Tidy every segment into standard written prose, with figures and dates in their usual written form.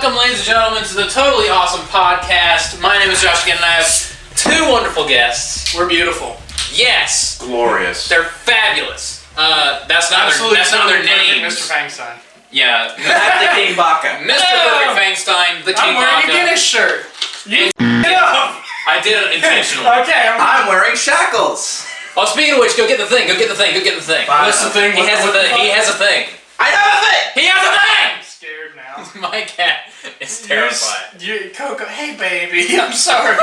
Welcome, ladies and gentlemen, to the Totally Awesome Podcast. My name is Josh again, and I have two wonderful guests. We're beautiful. Yes. Glorious. They're fabulous. That's not their name. Mr. Fangstein. Yeah. At TheKingBacca. Mr. Perfect Fangstein, the I'm wearing a TheKingBacca. Guinness shirt. You it up. I did it intentionally. Okay, I'm wearing shackles. Oh, speaking of which, go get the thing. What's the thing? He has a thing. He has a thing. I have a thing. He has a thing! I'm scared now. My cat is terrified. Coco, hey baby, I'm sorry.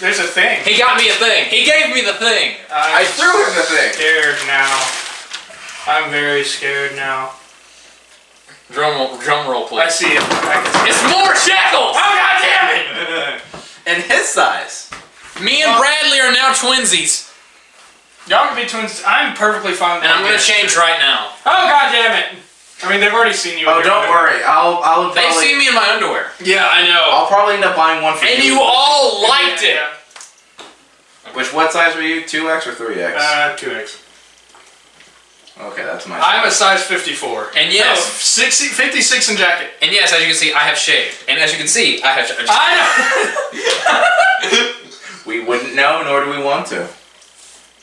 There's a thing. He got me a thing. He gave me the thing. I threw him the thing. Scared now. I'm very scared now. Drum roll, please. I see it. It's more shackles! Oh, God damn it! And his size. Me and Bradley are now twinsies. Y'all can be twins. I'm perfectly fine with And I'm going to Guinness change shirt. right now. Oh, God damn it. I mean, they've already seen you. Oh, don't worry. I'll They've probably, seen me in my underwear. Yeah, I know. I'll probably end up buying one for And you. you all liked it. Yeah. What size were you? 2X or 3X? 2X. Okay, that's my I'm a size 54. And yes. No, 56 in jacket. And yes, as you can see, I have shaved. And as you can see, I have I know. We wouldn't know, nor do we want to.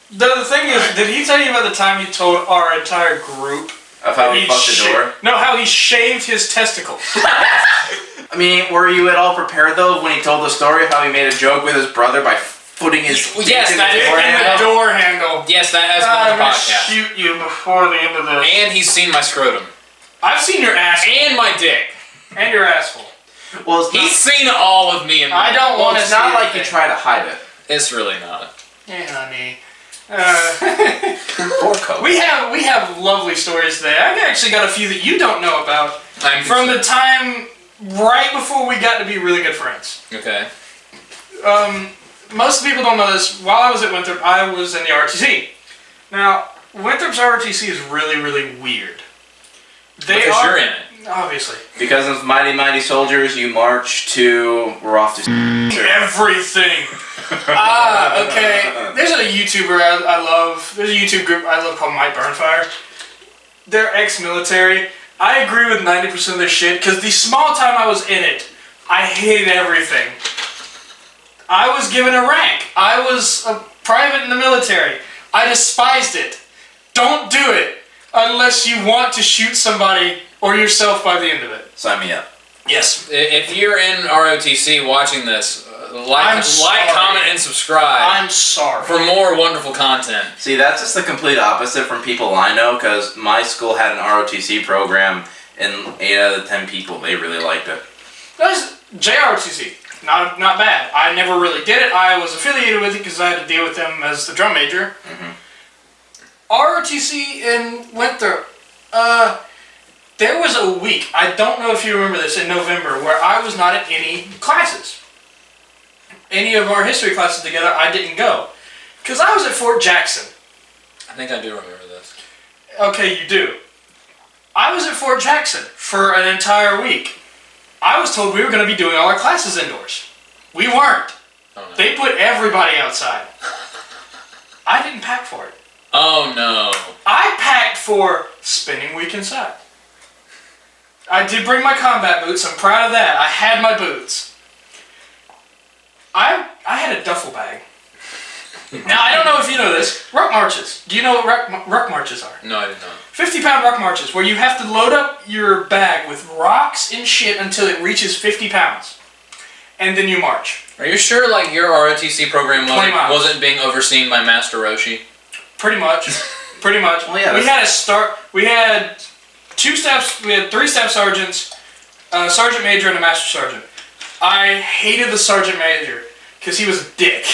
The thing is, did he tell you about the time he told our entire group Of how he fucked the door? No, how he shaved his testicles. I mean, were you at all prepared, though, when he told the story of how he made a joke with his brother by putting his Yes, dick that in is the door In handle? the door handle. Yes, that has been I'm on the gonna podcast. shoot you before the end of this. And he's seen my scrotum. I've seen your ass And my dick. and your asshole. Well, it's not, He's seen all of me and I don't well, want to it's see not it. like you try to hide it. It's really not. Hey, honey. Poor Coke. We have lovely stories today. I've actually got a few that you don't know about I'm from the time right before we got to be really good friends. Okay. Most people don't know this. While I was at Winthrop, I was in the ROTC. Now, Winthrop's ROTC is really, really weird. Because you're in it. Obviously. Because of Mighty Mighty Soldiers, you march to... We're off to... Everything. Okay. There's a YouTuber I love. There's a YouTube group I love called My Burnfire. They're ex-military. I agree with 90% of their shit, because the small time I was in it, I hated everything. I was given a rank. I was a private in the military. I despised it. Don't do it unless you want to shoot somebody or yourself by the end of it. Sign me up. Yes. If you're in ROTC watching this, like, comment, and subscribe I'm sorry. for more wonderful content. See, that's just the complete opposite from people I know, because my school had an ROTC program, and 8 out of the 10 people, they really liked it. That's JROTC. Not bad. I never really did it. I was affiliated with it because I had to deal with them as the drum major. ROTC in Winthrop. There was a week, I don't know if you remember this, in November, where I was not at any classes. Any of our history classes together, I didn't go. Because I was at Fort Jackson. I think I do remember this. Okay, you do. I was at Fort Jackson for an entire week. I was told we were going to be doing all our classes indoors. We weren't. Oh, no. They put everybody outside. I didn't pack for it. Oh no. I packed for spending week inside. I did bring my combat boots. I'm proud of that. I had my boots. I had a duffel bag. Now, I don't know if you know this. Ruck marches. Do you know what ruck marches are? No, I did not. 50-pound ruck marches, where you have to load up your bag with rocks and shit until it reaches 50 pounds. And then you march. Are you sure, like, your ROTC program 20 miles. wasn't being overseen by Master Roshi? Pretty much. Pretty much. Well, yeah, we had 3 staff sergeants, a sergeant major, and a master sergeant. I hated the sergeant major because he was a dick.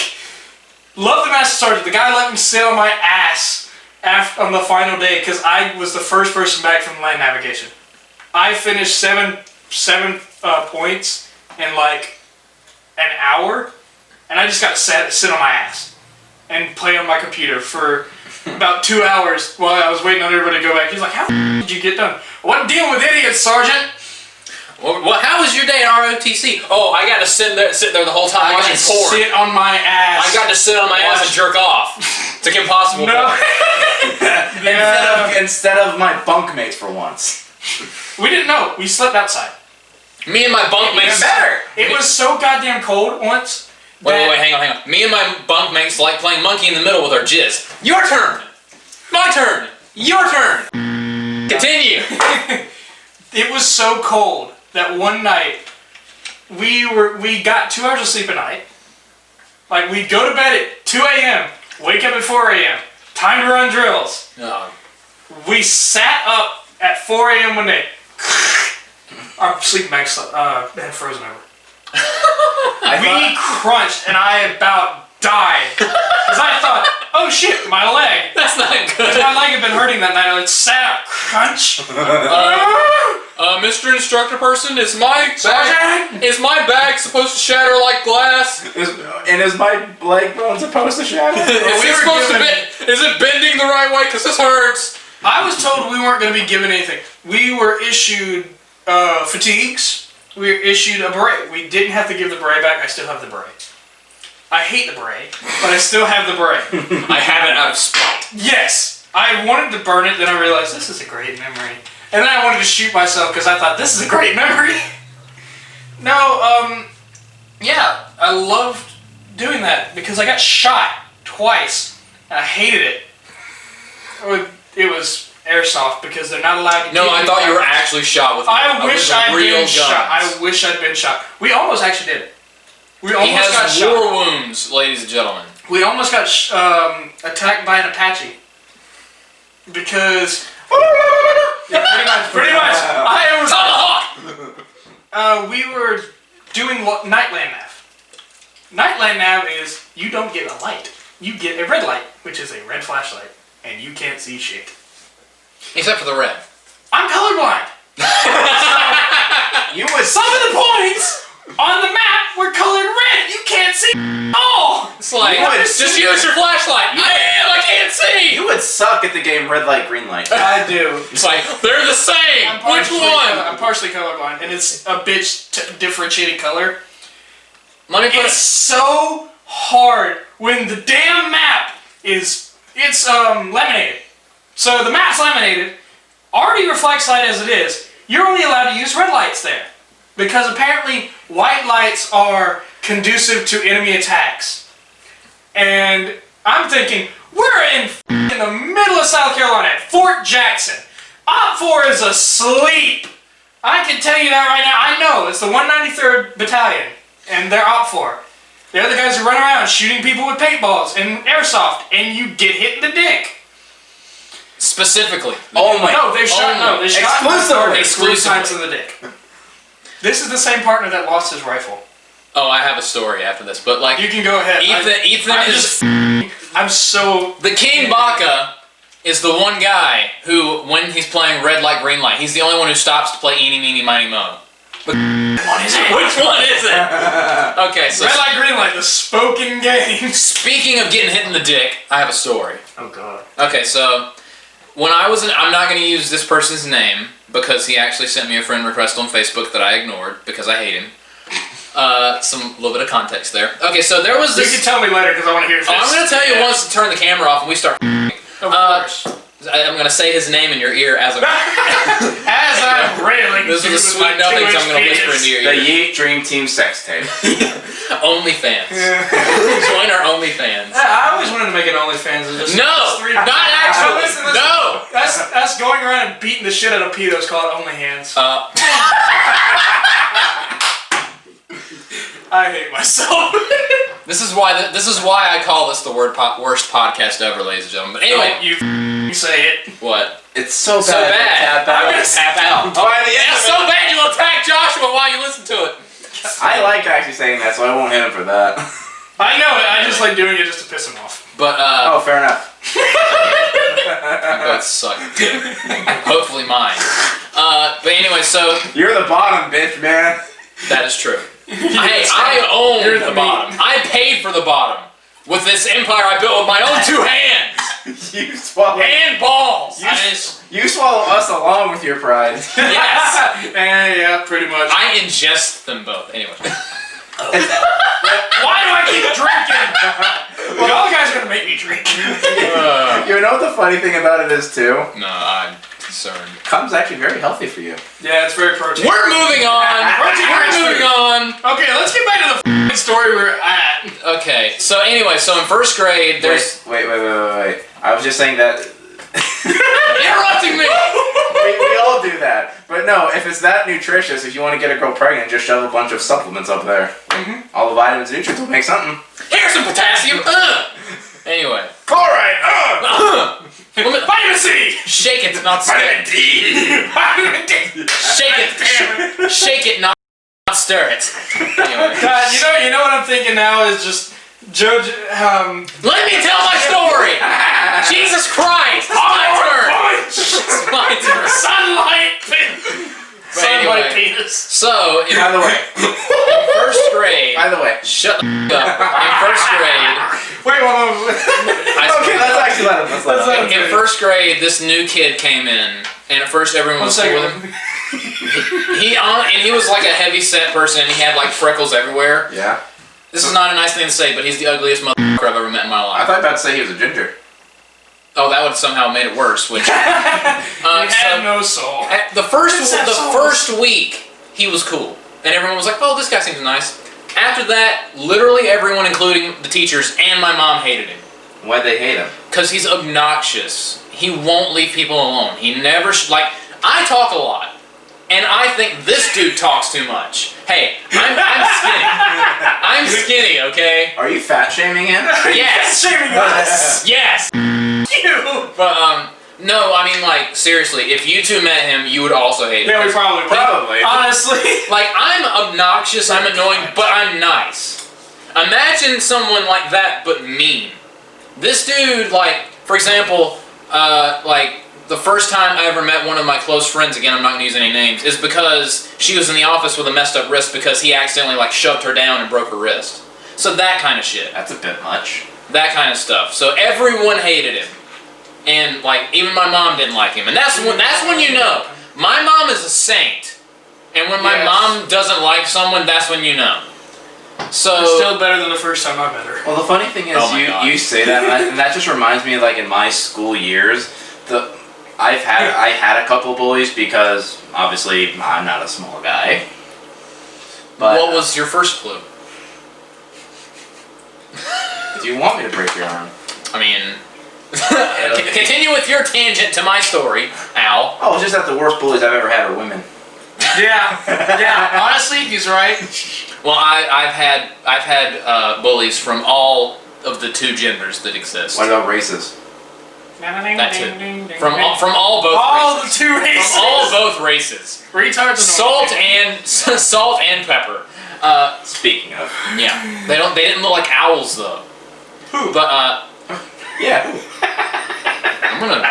Loved the master sergeant. The guy let me sit on my ass on the final day because I was the first person back from land navigation. I finished seven points in like an hour, and I just got to sit on my ass and play on my computer for about 2 hours while I was waiting on everybody to go back. He's like, how did you get done? I wasn't dealing with idiots, Sergeant. Well, how was your day at ROTC? Oh, I got to sit there the whole time I watching got to porn. sit on my ass. I got to sit on my ass and jerk off to Kim Possible. No. Instead of my bunkmates for once. We didn't know. We slept outside. Me and my bunkmates. better. It was so goddamn cold once. Wait, hang on. Me and my bunkmates like playing monkey in the middle with our jizz. Your turn. My turn. Your turn. Continue. It was so cold that one night we got 2 hours of sleep a night. Like, we'd go to bed at 2 a.m., wake up at 4 a.m., time to run drills. Oh. We sat up at 4 a.m. one day. Our sleep bag had frozen over. We crunched, and I about died. Because I thought, oh shit, my leg. That's not good. Because my leg had been hurting that night. I would sat up, crunch. Mr. Instructor Person, is my bag supposed to shatter like glass? Is my leg bone supposed to shatter? Is it bending the right way? Because this hurts. I was told we weren't going to be given anything. We were issued fatigues. We were issued a beret. We didn't have to give the beret back. I still have the beret. I hate the beret, but I still have the beret. I have it out of spite. Yes! I wanted to burn it, then I realized this is a great memory. And then I wanted to shoot myself because I thought this is a great memory. No, yeah, I loved doing that because I got shot twice and I hated it. It was airsoft because they're not allowed to. No, I thought you were actually shot with. I wish I'd real been shot. I wish I'd been shot. We almost actually did it. We almost got shot. He has war wounds, ladies and gentlemen. We almost got attacked by an Apache because. Yeah, pretty much. I was tomahawk. We were doing Nightland nav. Nightland nav is you don't get a light, you get a red light, which is a red flashlight, and you can't see shit. Except for the red. I'm colorblind. Some of the points on the map were colored red. You can't see. Oh, it's like just use your flashlight. I can't see. You would suck at the game red light, green light. I do. It's like they're the same. Which one? I'm partially colorblind, and it's a bitch differentiating color. Let me put it's so hard when the damn map it's laminated. So the map's laminated, already reflects light as it is. You're only allowed to use red lights there. Because apparently white lights are conducive to enemy attacks. And I'm thinking, we're in the middle of South Carolina at Fort Jackson. Op 4 is asleep. I can tell you that right now. I know, it's the 193rd Battalion, and they're Op 4. They're the guys who run around shooting people with paintballs and airsoft, and you get hit in the dick. Specifically. Oh my. No, they shot. Exclusively. 3 times in the dick. This is the same partner that lost his rifle. Oh, I have a story after this, but like you can go ahead. I'm so. TheKingBacca is the one guy who, when he's playing red light, green light, he's the only one who stops to play eeny, meeny, miny, mo. But which one is it? Okay, so red light, green light, the spoken game. Speaking of getting hit in the dick, I have a story. Oh God. Okay, so when I was I'm not going to use this person's name because he actually sent me a friend request on Facebook that I ignored because I hate him. Some little bit of context there. Okay, so there was this. You can tell me later because I want to hear this. I'm going to tell you once to turn the camera off and we start. Of course. I'm going to say his name in your ear as I'm. As I'm railing. This is the sweet nothings I'm going to whisper into your ear. The Yeet Dream Team sex tape. OnlyFans. Join our OnlyFans. I always wanted to make an OnlyFans. Not actually. Listen. No. That's going around and beating the shit out of pedos. Call it OnlyHands. I hate myself. This is why I call this the worst podcast ever, ladies and gentlemen. But anyway, you say it. What? It's so bad. So bad. I'm gonna tap out. It's so bad you'll attack Joshua while you listen to it. I like actually saying that, so I won't hit him for that. I know it. I just like doing it just to piss him off. But oh, fair enough. That sucked. Hopefully mine. But anyway, so you're the bottom, bitch, man. That is true. I own the bottom. I paid for the bottom with this empire I built with my own 2 hands. You swallow and balls. You swallow us along with your pride. Yes. Yeah, pretty much. I ingest them both. Anyway. Why do I keep drinking? Well, y'all guys are gonna make me drink. You know what the funny thing about it is too? No, I'm concerned. Cotton's actually very healthy for you. Yeah, it's very protein. We're moving on. We're moving on. Okay, let's get back to the f***ing story we're at. Okay, so anyway, so in first grade, there's... Wait. I was just saying that... Interrupting me! we all do that. But no, if it's that nutritious, if you want to get a girl pregnant, just shove a bunch of supplements up there. Mm-hmm. All the vitamins and nutrients will make something. Here's some potassium. Anyway. Chloride. Vitamin C. Shake it, not stir it. Vitamin D. Shake it, not stir it. Anyway. God, you know what I'm thinking now is just Judge. Let me tell my story. Jesus Christ! It's my turn. It's my turn. Sunlight. Sunlight anyway, penis. So, By the way. in first grade. By the way. Shut the up. In first grade. Wait, Okay, let's actually let him. In first grade, this new kid came in, and at first everyone was cool with him. He was like a heavy set person, and he had like freckles everywhere. Yeah. This is not a nice thing to say, but he's the ugliest motherfucker I've ever met in my life. I thought you were about to say he was a ginger. Oh, that would somehow made it worse. Which he had no soul. At the first week, he was cool, and everyone was like, "Oh, this guy seems nice." After that, literally everyone, including the teachers and my mom, hated him. Why'd they hate him? Because he's obnoxious. He won't leave people alone. He never like. I talk a lot. And I think this dude talks too much. Hey, I'm skinny. I'm skinny, okay? Are you fat shaming him? Yes. Shaming us. Yes. You. But no, I mean like seriously, if you two met him, you would also hate him. Yeah, we probably would. Honestly. Like I'm obnoxious, I'm annoying, but I'm nice. Imagine someone like that, but mean. This dude, like, for example, like. The first time I ever met one of my close friends, again, I'm not going to use any names, is because she was in the office with a messed up wrist because he accidentally, like, shoved her down and broke her wrist. So that kind of shit. That's a bit much. That kind of stuff. So everyone hated him. And, like, even my mom didn't like him. And that's when you know. My mom is a saint. And when my mom doesn't like someone, that's when you know. So... It's still better than the first time I met her. Well, the funny thing is, you say that, and that just reminds me of, like, in my school years, I had a couple bullies because obviously I'm not a small guy. But what was your first clue? Do you want me to break your arm? I mean, continue with your tangent to my story, Al. Oh, it's just that the worst bullies I've ever had are women. Yeah. Honestly, he's right. Well, I've had bullies from all of the two genders that exist. What about races? That too. From all both all races. The two races. From all both races. Retards. Salt and pepper. Speaking of. Yeah. They didn't look like owls though. Who? But Yeah. I'm gonna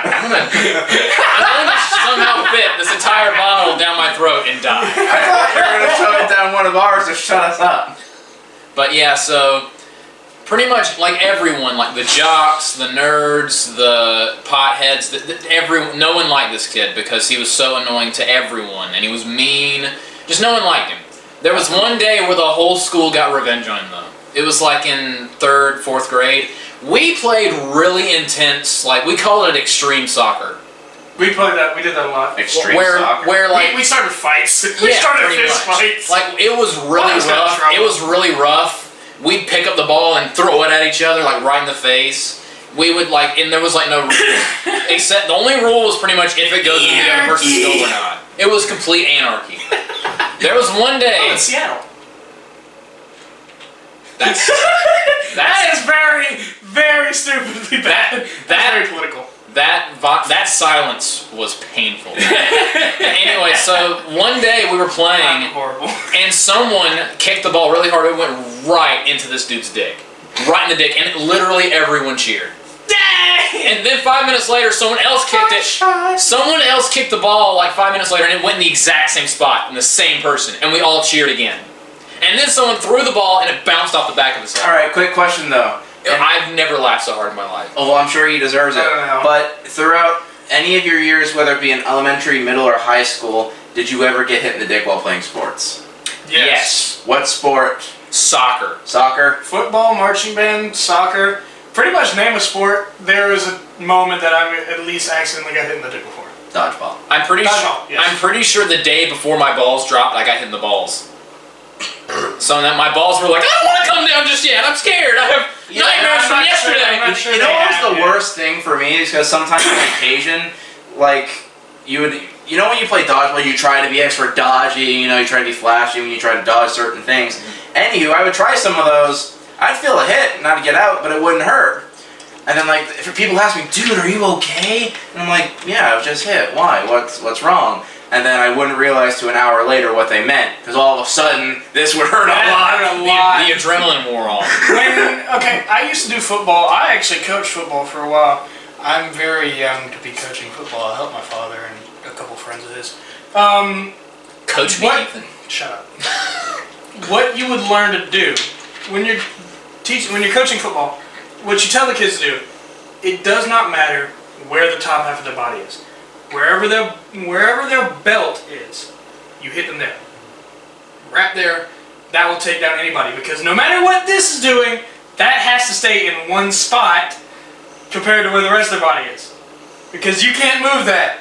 somehow fit this entire bottle down my throat and die. I thought you were gonna shove it down one of ours to shut us up. But yeah, so pretty much like everyone, like the jocks, the nerds, the potheads, no one liked this kid because he was so annoying to everyone and he was mean. Just no one liked him. There was one day where the whole school got revenge on him though. It was like in 3rd, 4th grade. We played really intense, like we called it extreme soccer. We played that. We did that a lot. Extreme soccer. Where like we started fights. We started fist fights. Like it was really rough. It was really rough. We'd pick up the ball and throw it at each other, like right in the face. We would like, and there was like no except the only rule was pretty much if it goes in the other person's goal or not. It was complete anarchy. There was one day. In Seattle. That is very, very stupidly bad. That's very political. That silence was painful. Anyway, so one day we were playing, horrible, and someone kicked the ball really hard. It went right into this dude's dick, right in the dick, and literally everyone cheered. Dang! And then 5 minutes later, someone else kicked it. Someone else kicked the ball like 5 minutes later, and it went in the exact same spot, in the same person, and we all cheered again. And then someone threw the ball, and it bounced off the back of his head. All right, quick question though. I've never laughed so hard in my life. Oh, well, I'm sure he deserves it. I don't know. But throughout any of your years, whether it be in elementary, middle, or high school, did you ever get hit in the dick while playing sports? Yes. What sport? Soccer. Soccer? Football, marching band, soccer. Pretty much name a sport. There was a moment that I at least accidentally got hit in the dick before. Dodgeball. I'm pretty Dodgeball, yes. I'm pretty sure the day before my balls dropped, I got hit in the balls. So that my balls were like, I don't want to come down just yet. I'm scared. I have nightmares from yesterday. I'm not sure You know they what was have the yet. worst thing for me is because sometimes on occasion, like you know when you play dodgeball, you try to be extra dodgy. You know, you try to be flashy when you try to dodge certain things. Anywho, I would try some of those. I'd feel a hit, not to get out, but it wouldn't hurt. And then like, if people ask me, dude, are you okay? And I'm like, yeah, I was just hit. Why? What's wrong? And then I wouldn't realize to an hour later what they meant, because all of a sudden this would hurt a lot. The adrenaline wore off. Okay, I used to do football. I actually coached football for a while. I'm very young to be coaching football. I helped my father and a couple friends of his. Coach me, Ethan. Shut up. What you would learn to do when you're coaching football, what you tell the kids to do, it does not matter where the top half of their body is. Wherever their belt is, you hit them there. Right there, that will take down anybody, because no matter what this is doing, that has to stay in one spot compared to where the rest of their body is. Because you can't move that.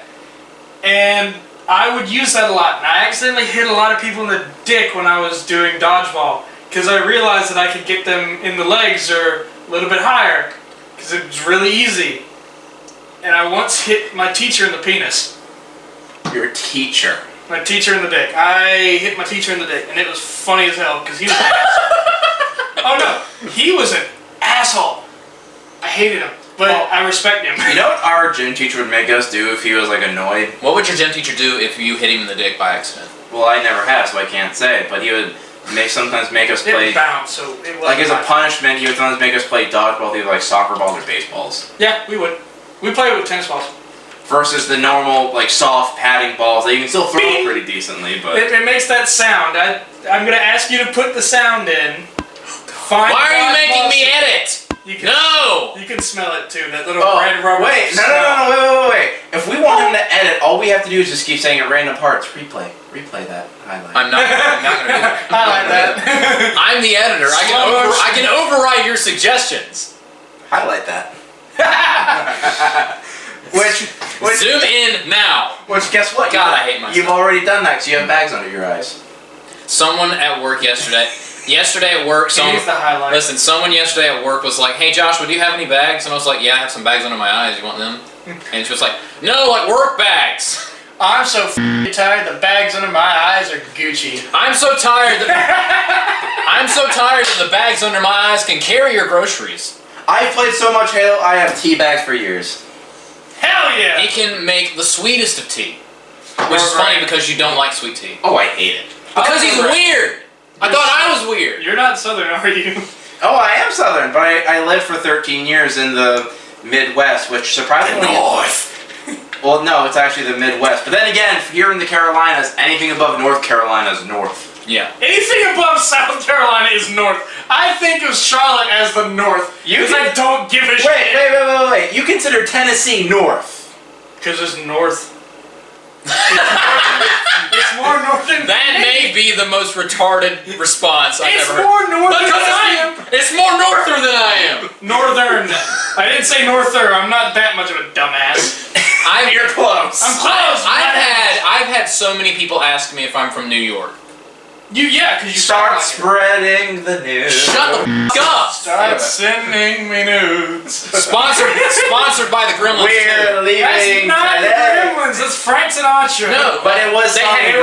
And I would use that a lot, and I accidentally hit a lot of people in the dick when I was doing dodgeball, because I realized that I could get them in the legs or a little bit higher, because it was really easy. And I once hit my teacher in the penis. Your teacher. My teacher in the dick. I hit my teacher in the dick, and it was funny as hell, because he was an asshole. Oh no, he was an asshole. I hated him, but I respect him. You know what our gym teacher would make us do if he was like annoyed? What would your gym teacher do if you hit him in the dick by accident? Well, I never have, so I can't say. But he would sometimes make us play. It bounced, so it wasn't Like as a my- punishment, he would sometimes make us play dodgeball with either like soccer balls or baseballs. Yeah, we would. We played with tennis balls. Versus the normal like soft padding balls that you can still throw Bing! pretty decently, but It makes that sound. I'm gonna ask you to put the sound in. Find Why are you making dodgeball me edit? You can, No! You can smell it too. That little red rubber. wait, smell. no, wait. If we want him to edit, all we have to do is just keep saying at random parts, replay that highlight. I'm not gonna do that. I like that. I'm the editor. I can override your suggestions. Highlight that. which Zoom in now. guess what? God, I hate myself. You've already done that because you have bags under your eyes. Someone at work yesterday at work, Here's the highlight. listen, someone yesterday at work was like, hey Josh, do you have any bags? And I was like, yeah, I have some bags under my eyes. You want them? And she was like, no, like work bags. I'm so tired. The bags under my eyes are Gucci. I'm so tired that the bags under my eyes can carry your groceries. I've played so much Halo, I have tea bags for years. Hell yeah! He can make the sweetest of tea. Which is funny because you don't like sweet tea. Oh, I hate it. Because he's weird! I thought I was weird. You're not Southern, are you? Oh, I am Southern, but I lived for 13 years in the Midwest, which surprisingly... North! Well, no, it's actually the Midwest. But then again, here in the Carolinas, anything above North Carolina is north. Yeah. Anything above South Carolina is north. I think of Charlotte as the north. Because I don't give a shit. Wait. You consider Tennessee north? Because it's north. It's more northern. That may be the most retarded response I've It's ever heard. more northern Because than I am. it's more norther than I am. Northern. I didn't say norther. I'm not that much of a dumbass. You're close. I'm close. I've had so many people ask me if I'm from New York. Because you Start sound like spreading the news. Shut the f*** up! Start sending me nudes. Sponsored by the Gremlins. We're too. That's leaving not the today. Gremlins. That's Frank Sinatra. No, But it was they on had, the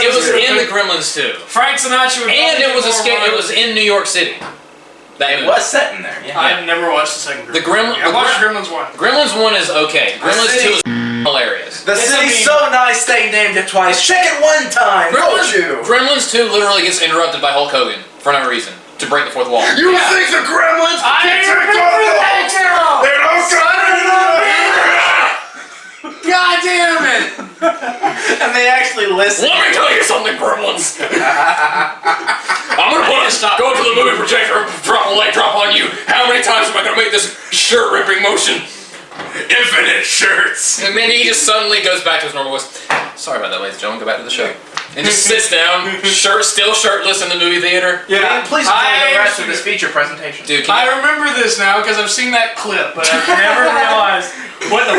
it was Gremlins. in the Gremlins too, Frank Sinatra. and it was in New York City. It was set in there, yeah. I've never watched the second Gremlins. I watched Gremlins 1. Gremlins 1 is okay. Gremlins 2 is hilarious. The city's so nice they named it twice. Check it one time, don't you? Gremlins 2 literally gets interrupted by Hulk Hogan for no reason to break the fourth wall. You think the Gremlins I can remember that girl! They don't God damn it! And they actually listen. Let me tell you something, Gremlins. I'm gonna go to the movie projector and drop a leg drop on you. How many times am I gonna make this shirt ripping motion? Infinite shirts. And then he just suddenly goes back to his normal voice. Sorry about that, ladies and gentlemen. Go back to the show. And just sits down, still shirtless in the movie theater. Yeah. Please enjoy the rest of this feature presentation. Dude, I remember this now because I've seen that clip, but I've never realized what the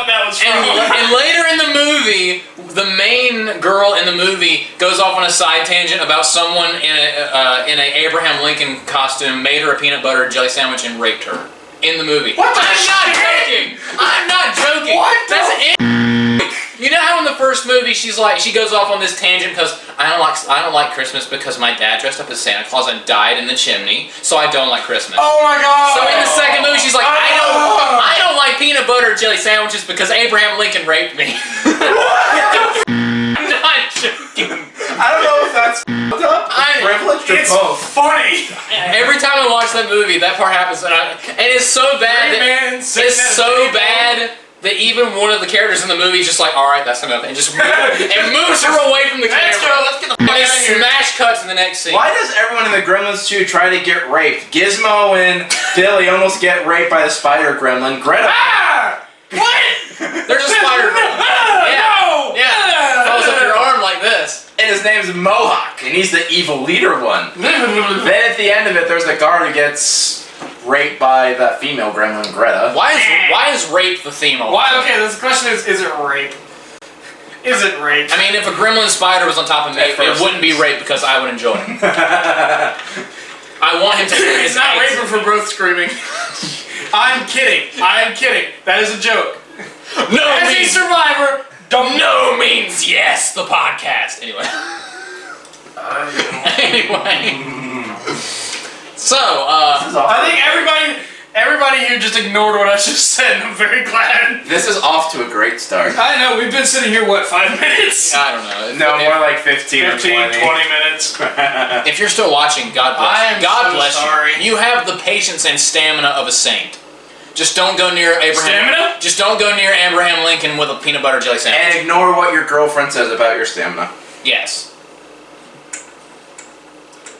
that was from. and later in the movie, the main girl in the movie goes off on a side tangent about someone in a Abraham Lincoln costume made her a peanut butter jelly sandwich and raped her in the movie. What the I'm not shit? joking. I'm not joking. What the That's it. You know how in the first movie she goes off on this tangent because I don't like Christmas because my dad dressed up as Santa Claus and died in the chimney, so I don't like Christmas. Oh my god! So in the second movie, she's like, I don't like peanut butter jelly sandwiches because Abraham Lincoln raped me. I'm not joking. I don't know if that's up, privileged, or It's both. funny. Every time I watch that movie, that part happens, and it's so bad. It's so bad that even one of the characters in the movie is just like, all right, that's enough, and just moves her away from the camera. Let's get the fuck And out of here. smash cuts in the next scene. Why does everyone in the Gremlins 2 try to get raped? Gizmo and Billy almost get raped by the spider gremlin. Greta. Ah! What? There's a spider. No! Yeah. Follows up your arm like this. And his name's Mohawk, and he's the evil leader one. Then at the end of it, there's the guard who gets raped by the female gremlin, Greta. Why is rape the theme of Why? Okay, the question is it rape? Is it rape? I mean, if a gremlin spider was on top of me, it wouldn't be rape because I would enjoy it. I want him to. It's not raping for both screaming. I'm kidding. That is a joke. No As a means survivor, don't. no means yes. The podcast. Anyway. So, I think everybody here just ignored what I just said, and I'm very glad. This is off to a great start. I know, we've been sitting here, what, 5 minutes? I don't know. No, more like 15 or 20. 20 minutes. If you're still watching, God bless you. I am God so bless sorry. you. You have the patience and stamina of a saint. Just don't go near Abraham. Stamina? Just don't go near Abraham Lincoln with a peanut butter jelly sandwich. And ignore what your girlfriend says about your stamina. Yes.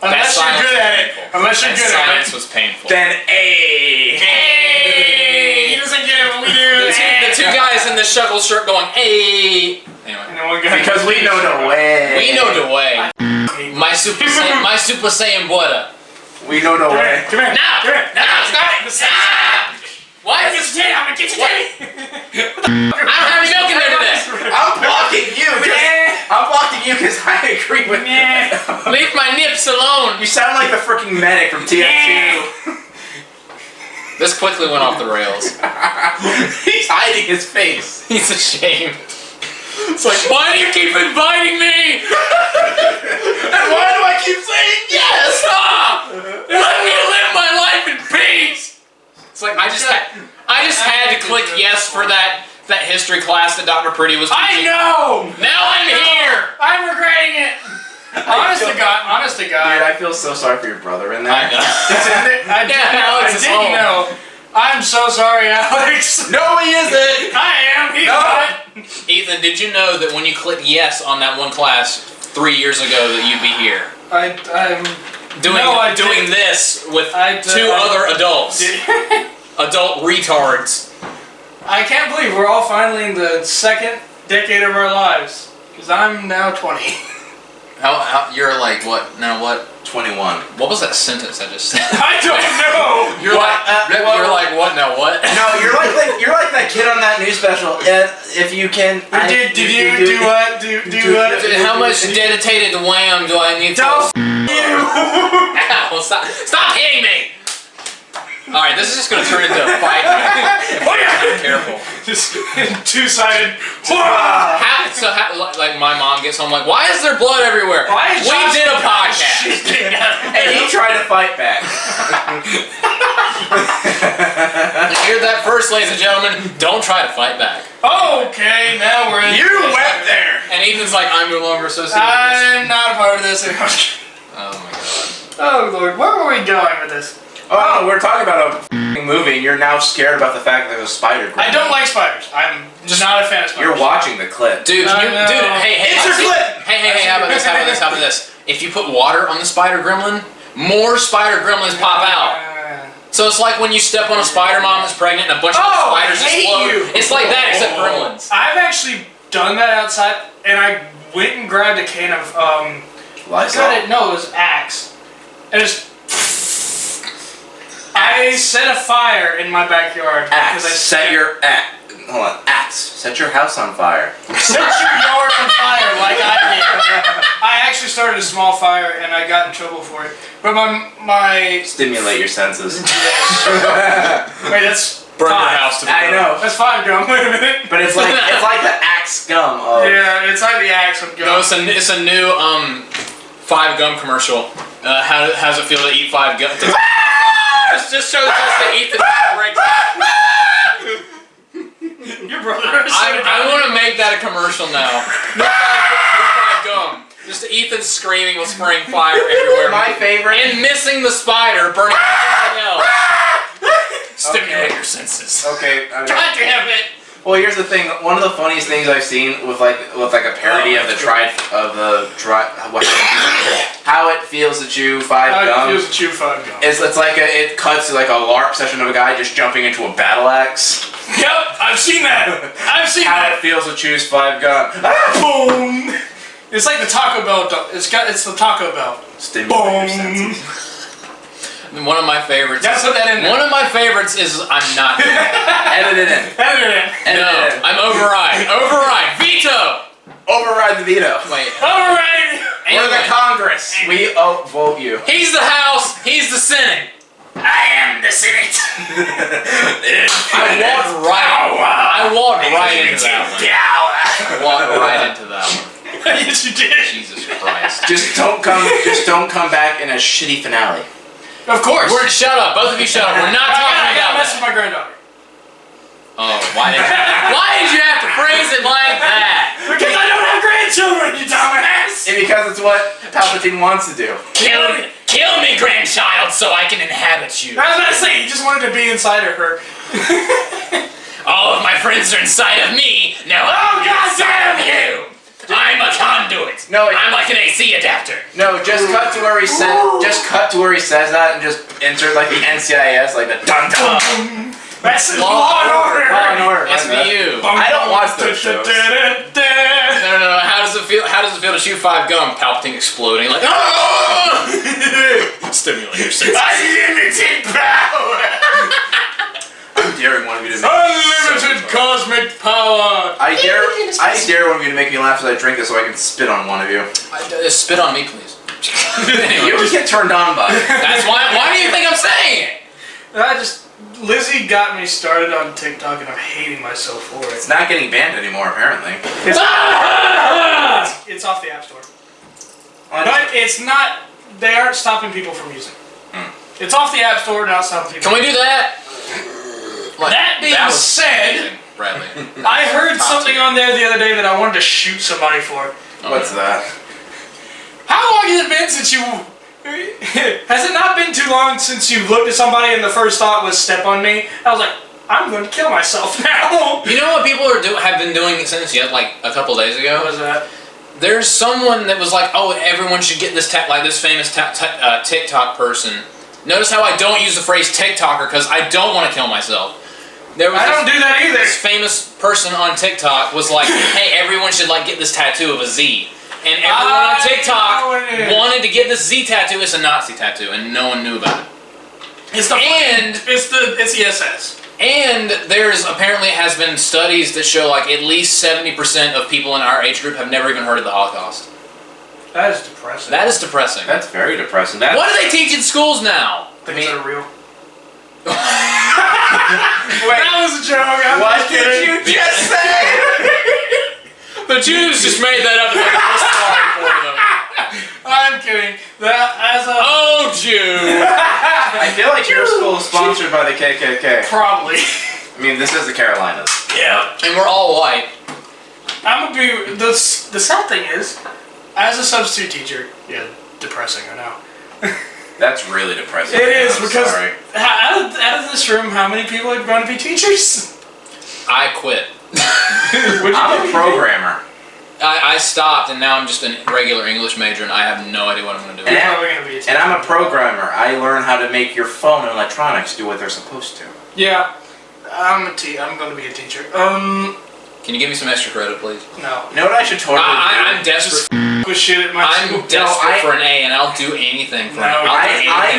Unless you're good at it. Unless you're That good at silence it. was painful. Then A. Hey! He doesn't get it when we do. The two guys in the shovel shirt going, hey. Anyway. And then one guy Because we know the way. We know the way. My Super Saiyan Buddha. We know the way. Come here. No! Come here. No, stop! Stop! Why I'm is gonna get your titty. I don't have any milk in there today. I'm blocking you. I'm blocking you because I agree with you. Leave my nips alone. You sound like the freaking medic from TF2. This quickly went off the rails. He's hiding his face. He's ashamed. It's like, why do you keep inviting me? And why do I keep saying yes? Stop! Let me live my life in peace. It's like I just had to click yes for that history class that Dr. Pretty was teaching. I know! Now I'm here. I'm regretting it. Honest to God. Dude, I feel so sorry for your brother in there. I know. It's in there. I Alex is didn't home. know. I'm so sorry, Alex. No, he isn't. I am. He's No. not. Ethan, did you know that when you click yes on that one class 3 years ago that you'd be here? I'm Doing this with two other adults. Adult retards. I can't believe we're all finally in the second decade of our lives. Because I'm now 20. How you're like what now? What 21. What was that sentence I just said? I don't know. You're like what now? What? No, you're like that kid on that new special. If you can. Did you do what? Do what? How much dedicated wham do I need to? You. Ow, stop hitting me! Alright, this is just gonna turn into a fight. Careful. Just two-sided. Like my mom gets home like, why is there blood everywhere? Why is we Josh did a the podcast. And he tried to fight back. You heard that first, ladies and gentlemen. Don't try to fight back. Okay, now we're in. You went there. And Ethan's like, I'm no longer associated with I'm not a part of this. this. Oh my god. Oh Lord, where were we going with this? Oh, we're talking about a movie and you're now scared about the fact that there's a spider. I don't like spiders. I'm just not a fan of spiders. You're watching the clip. Dude, hey, Insert clip! Hey, how about this? If you put water on the spider gremlin, more spider gremlins pop out. So it's like when you step on a spider mom that's pregnant and a bunch of spiders explode. It's like that, except gremlins. I've actually done that outside, and I went and grabbed a can of Lysol? No, it was Axe, and just. I set a fire in my backyard Axe. because Hold on. Axe. Set your house on fire. Set your yard on fire like I did. I actually started a small fire and I got in trouble for it. But my Stimulate your senses. wait, that's Burn your five. house to the I know. That's 5 gum. Wait a minute. But it's like the Axe gum of... Yeah, it's like the Axe with gum. No, it's a new 5 gum commercial. How does it feel to eat 5 gum? Just shows us to eat the break. Your brother. I want to make that a commercial now. No 5 gum. Just Ethan screaming with spraying fire everywhere. My favorite. And missing the spider, burning everything else. Stimulate your senses. Okay. God damn it. Well, here's the thing. One of the funniest things I've seen with like a parody of how it feels to chew 5 How gum. it feels to chew 5 gum. It's like it cuts to like a LARP session of a guy just jumping into a battle axe. Yep, I've seen that. I've seen How that. it feels to choose 5 gum. Boom. It's like the Taco Bell. It's the Taco Bell. Stimulate your senses. One of my favorites. Gotta put that in there. One of my favorites is I'm not doing it. Edit it in. Edit it. Edit No, it in. I'm override. Override. Veto. Override the veto. Wait. Alright. We're the Anyway. Congress. We vote you. He's the House. He's the Senate. I am the Senate. I walked right into that one. I walked right into that one. Yes, you did. Jesus Christ. Just don't come back in a shitty finale. Of course. Shut up. Both of you shut up. We're not talking I gotta about mess with that. my granddaughter. Oh, why did you have to phrase it like that? Because I don't have grandchildren, you dumbass. And because it's what Palpatine wants to do. Kill me, grandchild, so I can inhabit you. I was gonna say, he just wanted to be inside of her. All of my friends are inside of me. Now I'm inside of you. I'm a conduit. No, I'm like an AC adapter. No, just cut to where he said. Just cut to where he says that, and just insert like the NCIS, like the dun dun. That's Law and Order. Law and Order. my bad. SVU. I don't watch those shows. No. How does it feel? How does it feel to shoot 5 gum? Palpatine exploding like. Ah! Stimulate your senses. Unlimited power. I'm daring one of you to make. Unlimited cosmic power. I dare one of you to make me laugh as I drink this, so I can spit on one of you. Spit on me, please. You always get turned on by it. That's why. Why do you think I'm saying it? Lizzie got me started on TikTok and I'm hating myself for it. It's not getting banned anymore, apparently. It's off the App Store. But it's not, they aren't stopping people from using it. It's off the App Store, not stopping people. Can we do that? That being was said, amazing, Bradley. I heard something on there the other day that I wanted to shoot somebody for. What's that? How long has it been since you... Has it not been too long since you looked at somebody and the first thought was step on me? I was like, I'm going to kill myself now. You know what people have been doing since like a couple days ago? What was that? There's someone that was like, oh, everyone should get this like this famous TikTok person. Notice how I don't use the phrase TikToker because I don't want to kill myself. I don't do that either. This famous person on TikTok was like, hey, everyone should like get this tattoo of a Z. And everyone on TikTok wanted to get this Z tattoo. It's a Nazi tattoo, and no one knew about it. It's the SS. And there's apparently has been studies that show like at least 70% of people in our age group have never even heard of the Holocaust. That is depressing. That is depressing. That's very depressing. What do they teach in schools now? Things that are real. Wait, that was a joke. What did you just say? The Jews just made that up and made a story for them. I'm kidding. Oh, Jew! I feel like your school is sponsored by the KKK. Probably. I mean, this is the Carolinas. Yeah. And we're all white. I'm gonna be the sad thing is, as a substitute teacher, yeah, depressing. I know. That's really depressing. It is I'm because sorry. out of this room, how many people are going to be teachers? I quit. I'm a programmer. I stopped, and now I'm just a regular English major, and I have no idea what I'm going to do. You're probably going to be a teacher. And I'm a programmer. I learn how to make your phone and electronics do what they're supposed to. Yeah, I'm going to be a teacher. Can you give me some extra credit, please? No. You know what I should totally do? I'm desperate. With shit at my I'm desperate for an A, and I'll do anything for an A. I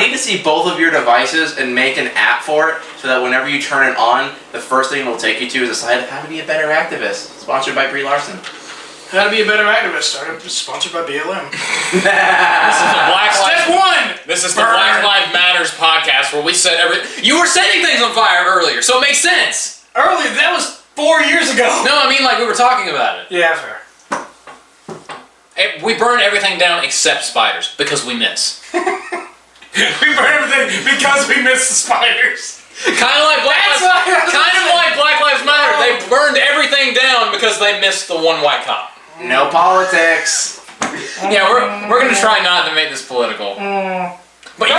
need to see both of your devices and make an app for it, so that whenever you turn it on, the first thing it'll take you to is a site of how to be a better activist, sponsored by Brie Larson. How to be a better activist, sponsored by BLM. This is the Black Lives Matters podcast where we set You were setting things on fire earlier, so it makes sense. Earlier? That was 4 years ago. No, I mean like we were talking about it. Yeah, fair. We burn everything down except spiders because we miss. We burn everything because we miss the spiders. Kind of like Black Lives Matter. They burned everything down because they missed the one white cop. No politics. Yeah, we're gonna try not to make this political. But you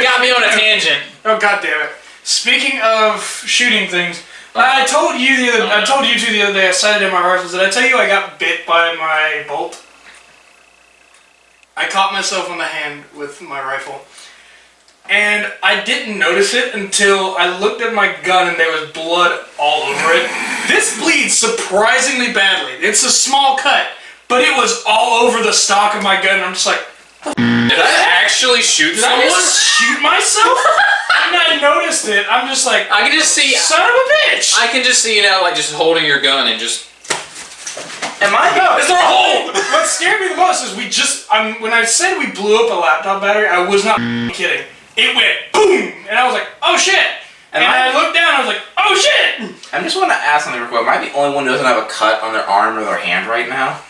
got me on a tangent. Oh, god damn it! Speaking of shooting things, I told you two the other day. I sighted in my rifles. Did I tell you I got bit by my bolt? I caught myself on the hand with my rifle. And I didn't notice it until I looked at my gun and there was blood all over it. This bleeds surprisingly badly. It's a small cut, but it was all over the stock of my gun. And I'm just like, did I actually shoot someone? Did I just shoot myself? And I noticed it. I'm just like, I can just see, son of a bitch. I can just see you now, like just holding your gun and just. No, is there a hole? What scared me the most is when I said we blew up a laptop battery, I was not kidding. It went boom, and I was like, oh shit. And I looked down, and I was like, oh shit. I just want to ask something real quick. Am I the only one who doesn't have a cut on their arm or their hand right now?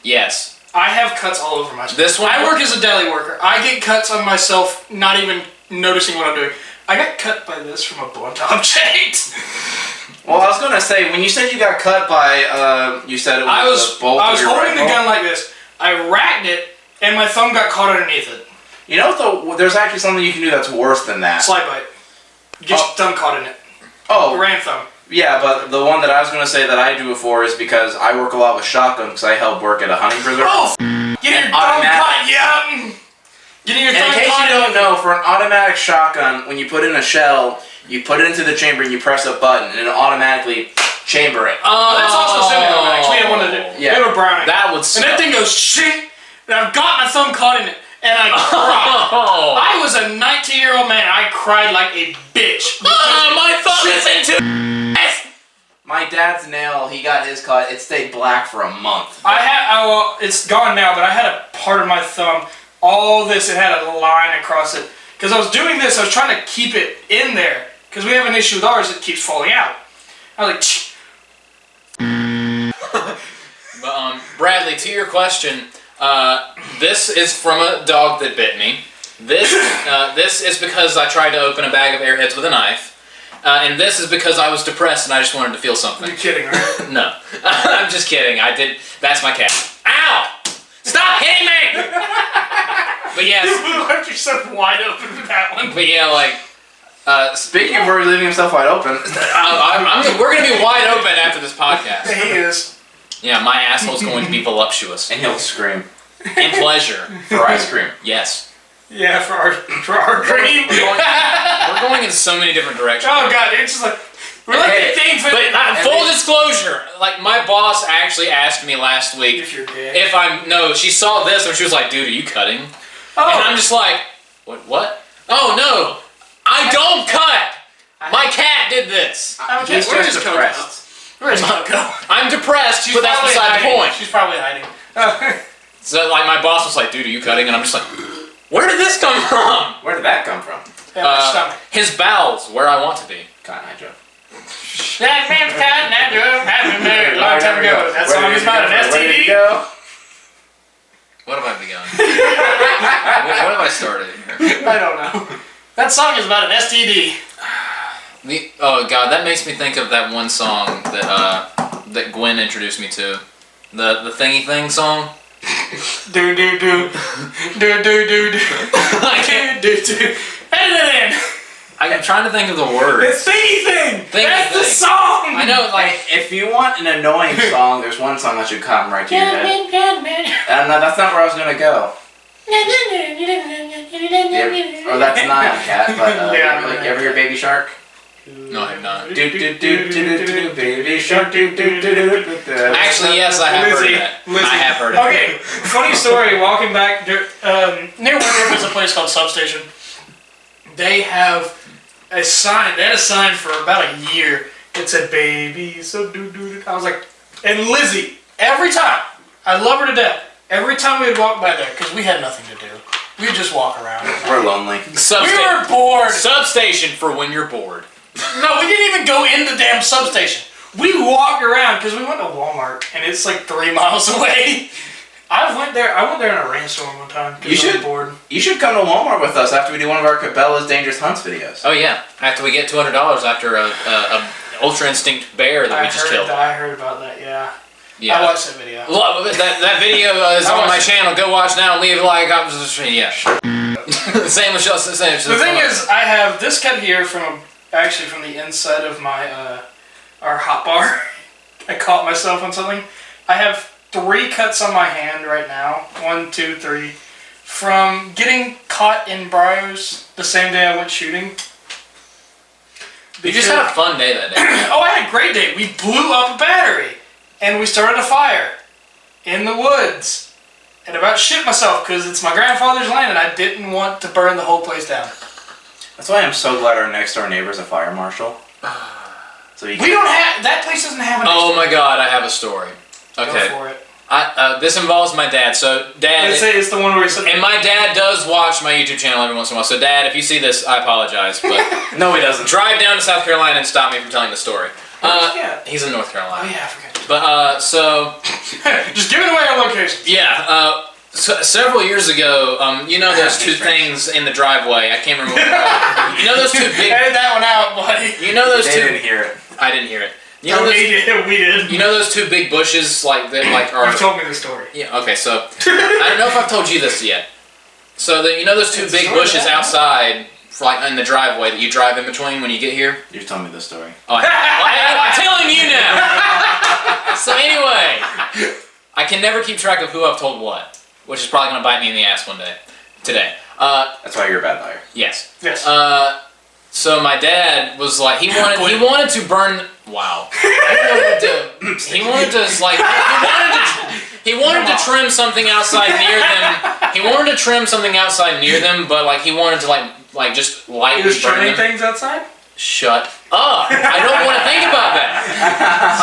Yes. I have cuts all over myself. This one. I work as a deli worker. I get cuts on myself, not even noticing what I'm doing. I got cut by this from a blunt object. Well, I was gonna say, when you said you got cut by, you said it was a bolt. I was holding the gun like this. I racked it, and my thumb got caught underneath it. You know, there's actually something you can do that's worse than that. Slide bite. Get your thumb caught in it. Oh. Ram thumb. Yeah, but the one that I was going to say that I do it for is because I work a lot with shotgun because I help work at a hunting preserve. Oh, getting your thumb caught, yeah. Getting your thumb caught. In case you don't know, for an automatic shotgun, when you put in a shell, you put it into the chamber and you press a button and it'll automatically chamber it. Oh, that's also semi-automatic. We have one of the, we have a Browning. That would suck. And that thing goes shit, and I've got my thumb caught in it. And I cried. I was a 19-year-old man. I cried like a bitch. My thumb is into. My dad's nail, he got his cut. It stayed black for a month. Well, it's gone now, but I had a part of my thumb. All this, it had a line across it. Because I was doing this, I was trying to keep it in there. Because we have an issue with ours, it keeps falling out. I was like, But Bradley, to your question. This is from a dog that bit me. This is because I tried to open a bag of Airheads with a knife. And this is because I was depressed and I just wanted to feel something. You're kidding, right? No. I'm just kidding. That's my cat. Ow! Stop hitting me! But yes. You left yourself wide open with that one. But yeah, like, speaking of where leaving himself wide open, we're going to be wide open after this podcast. He is. Yeah, my asshole's going to be voluptuous. and he'll scream. And pleasure. For ice cream. Yes. Yeah, for our dream. We're going in so many different directions. Oh god, it's just like we're like a thing for. But full disclosure, like my boss actually asked me last week if you're gay. She saw this and she was like, "Dude, are you cutting?" Oh. And I'm just like, "What? Oh no, I don't cut. My cat did this." He's just depressed. Where's Coco? I'm depressed, but that's beside the point. She's probably hiding. So like my boss was like, "Dude, are you cutting?" And I'm just like, "Where did this come from?" Where did that come from? My stomach. His bowels, where I want to be. Cotton Eye Joe. That man's Cotton Eye Joe happened there a long time ago. That song is about an STD. What have I begun? what have I started here? I don't know. That song is about an STD. Oh god, that makes me think of that one song that Gwen introduced me to. The Thingy Thing song. Do do do do do do do. I can't do do. Edit it in. I'm trying to think of the words. It's Thingy Thing. That's the song. I know, like if you want an annoying song, there's one song that should come right to your head. That's not where I was gonna go. Or that's Nyan Cat, but you ever hear Baby Shark? No, I have not. Baby shark. Actually, yes, I have heard that. I have heard it. Okay, funny story. Walking back near where there's a place called Substation. They have a sign. They had a sign for about a year. It said "Baby so do do." I was like, and Lizzie. Every time, I love her to death. Every time we would walk by there, because we had nothing to do. We'd just walk around. We're lonely. We were bored. Substation for when you're bored. No, we didn't even go in the damn substation. We walked around because we went to Walmart and it's like 3 miles away. I went there in a rainstorm one time. You should. Bored. You should come to Walmart with us after we do one of our Cabela's Dangerous Hunts videos. Oh yeah, after we get $200 after a Ultra Instinct bear that we just killed. I heard about that. Yeah. Yeah. I watched that video. That video is on my channel. Go watch now. Leave a like. Yeah. Same with Chelsea. The thing is, I have this cut here from the inside of my our hot bar. I caught myself on something. I have 3 cuts on my hand right now. 1, 2, 3. From getting caught in briars the same day I went shooting. You just had a fun day that day. Oh, I had a great day. We blew up a battery. And we started a fire. In the woods. And about shit myself because it's my grandfather's land and I didn't want to burn the whole place down. That's why I'm so glad our next door neighbor's a fire marshal. So We don't have... That place doesn't have an... Oh my god, I have a story. Okay. Go for it. This involves my dad. So, Dad... Let's say it's the one where he said... And my dad does watch my YouTube channel every once in a while. So, Dad, if you see this, I apologize. But no, he doesn't. Drive down to South Carolina and stop me from telling the story. Yeah. He's in North Carolina. Oh, yeah, I forgot. But, so... Just giving away our locations. Yeah, so several years ago, you know those 2 things in the driveway. I can't remember. You know those 2 big... Edit that one out, buddy. You know those 2... They didn't hear it. I didn't hear it. You No, know those, we did. You know those 2 big bushes, like that, like are. You've told me the story. Yeah. Okay. So I don't know if I've told you this yet. So you know those 2 It's big sort of bushes that. outside, like in the driveway that you drive in between when you get here. You're telling me the story. Oh, I'm telling you now. So anyway, I can never keep track of who I've told what, which is probably gonna bite me in the ass one day. Today. That's why you're a bad liar. Yes. Yes. So my dad was like, he wanted to burn. Wow. He wanted to trim something outside near them. He wanted to trim something outside near them, but like he wanted to like just lightly He was burn trimming them. things outside? Shut up! I don't want to think about that.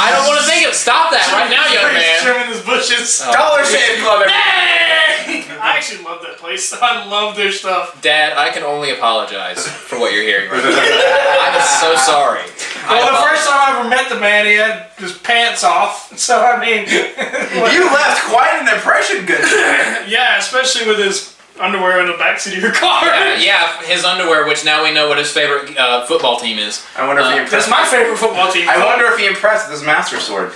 I don't want to think of. Stop that right now, young He's man. trimming his bushes. Dollar Shave Club. I actually love that place. I love their stuff. Dad, I can only apologize for what you're hearing right now. I'm so sorry. Well, the first time I ever met the man, he had his pants off. So, I mean... You left quite an impression, good sir. Yeah, especially with his underwear in the backseat of your car. Yeah, his underwear, which now we know what his favorite football team is. I wonder if he impressed. That's my favorite football team. I wonder if he impressed with his master sword.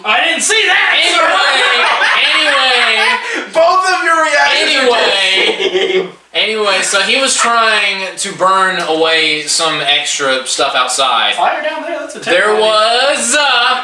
I didn't see that! Anyway, Both of your reactions. Anyway, so he was trying to burn away some extra stuff outside. Fire down there, that's a There was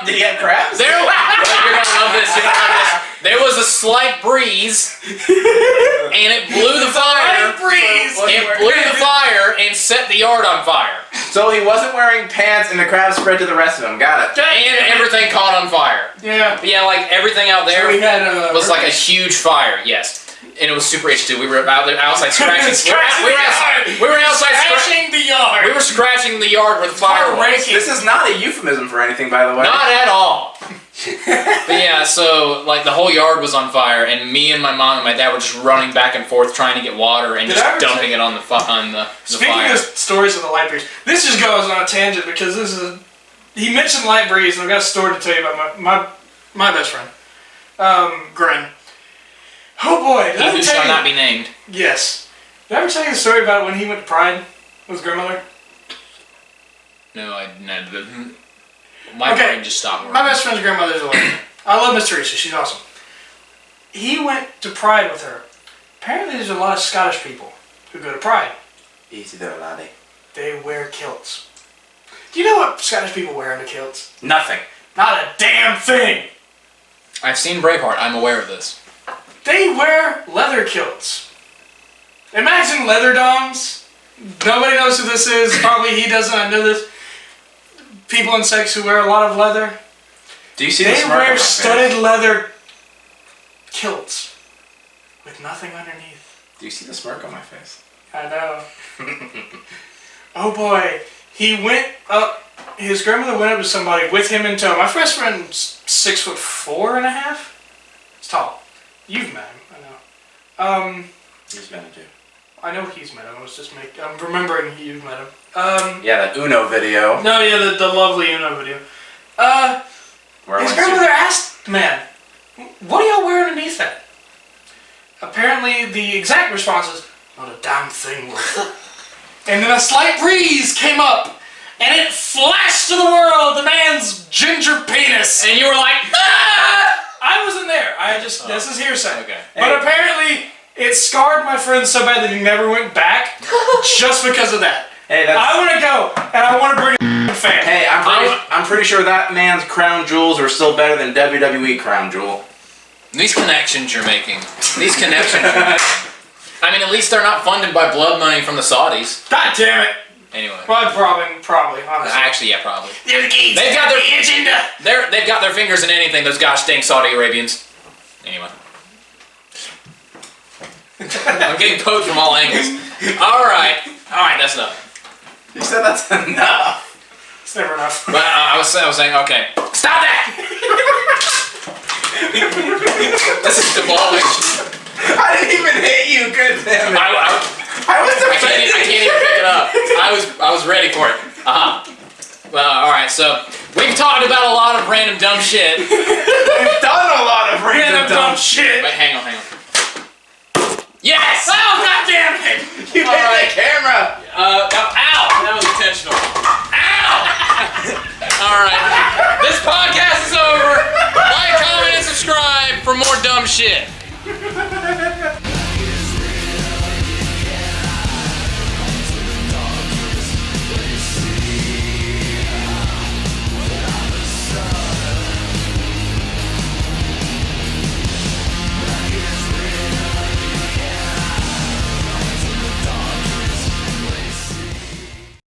Did he have crabs? you're gonna love this. You're gonna love this. There was a slight breeze, and it blew the fire. It blew the fire and set the yard on fire. So he wasn't wearing pants, and the crabs spread to the rest of him. Got it. And everything caught on fire. Yeah. Yeah, like everything out there So we had was like a huge fire. Yes. And it was super itchy too. We were out there outside scratching. We were outside scratching the yard. We were scratching the yard with fire. This is not a euphemism for anything, by the way. Not at all. But yeah, so like the whole yard was on fire, and me and my mom and my dad were just running back and forth trying to get water and just dumping it on the fire. Speaking of stories of the light breeze, this just goes on a tangent because this is he mentioned light breeze, and I've got a story to tell you about my best friend, Gren. Oh boy, did I He who ever tell shall you? not be named. Yes. Did I ever tell you the story about when he went to Pride with his grandmother? No, I never. My brain just stopped working. My best friend's grandmother's a lady. I love Miss Teresa. She's awesome. He went to Pride with her. Apparently there's a lot of Scottish people who go to Pride. Easy there, laddie. They wear kilts. Do you know what Scottish people wear under kilts? Nothing. Not a damn thing! I've seen Braveheart. I'm aware of this. They wear leather kilts. Imagine leather doms. Nobody knows who this is. Probably he doesn't. I know this. People in sex who wear a lot of leather. Do you see They the smirk on my wear face? studded leather kilts with nothing underneath. Do you see the smirk on my face? I know. Oh boy. He went up. His grandmother went up to somebody with him in tow. My best friend's 6'4.5". He's tall. You've met him, I know. He's meant to do. I know he's met him. I'm remembering you've met him. Yeah, that Uno video. No, yeah, the lovely Uno video. Where I His went grandmother asked the man, "What do y'all wear underneath that?" Apparently, the exact response is, "Not a damn thing, Wolf." And then a slight breeze came up, and it flashed to the world the man's ginger penis. And you were like, ah! I wasn't there. This is hearsay. Okay. But Hey. apparently, it scarred my friend so bad that he never went back, just because of that. Hey, that's. I want to go, and I want to bring a fan. Hey, I'm pretty sure that man's crown jewels are still better than WWE crown jewel. These connections you're making. These connections you're making. I mean, at least they're not funded by blood money from the Saudis. God damn it. Anyway. Well, probably, honestly. Actually, yeah, probably. They're the keys. They've got their agenda. They've got their fingers in anything, those gosh dang Saudi Arabians. Anyway. I'm getting poked from all angles. Alright, that's enough. You said that's enough. It's never enough. But I was saying, okay. Stop that! This is devolving. I didn't even hit you, good damn it. I was I can't even pick it up. I was ready for it. Well, alright, so we've talked about a lot of random dumb shit. We've done a lot of random dumb shit. Wait, hang on. Yes! Oh, God damn it! You hit the camera. Ow! That was intentional. Ow! Alright. This podcast is over. Like, comment, and subscribe for more dumb shit.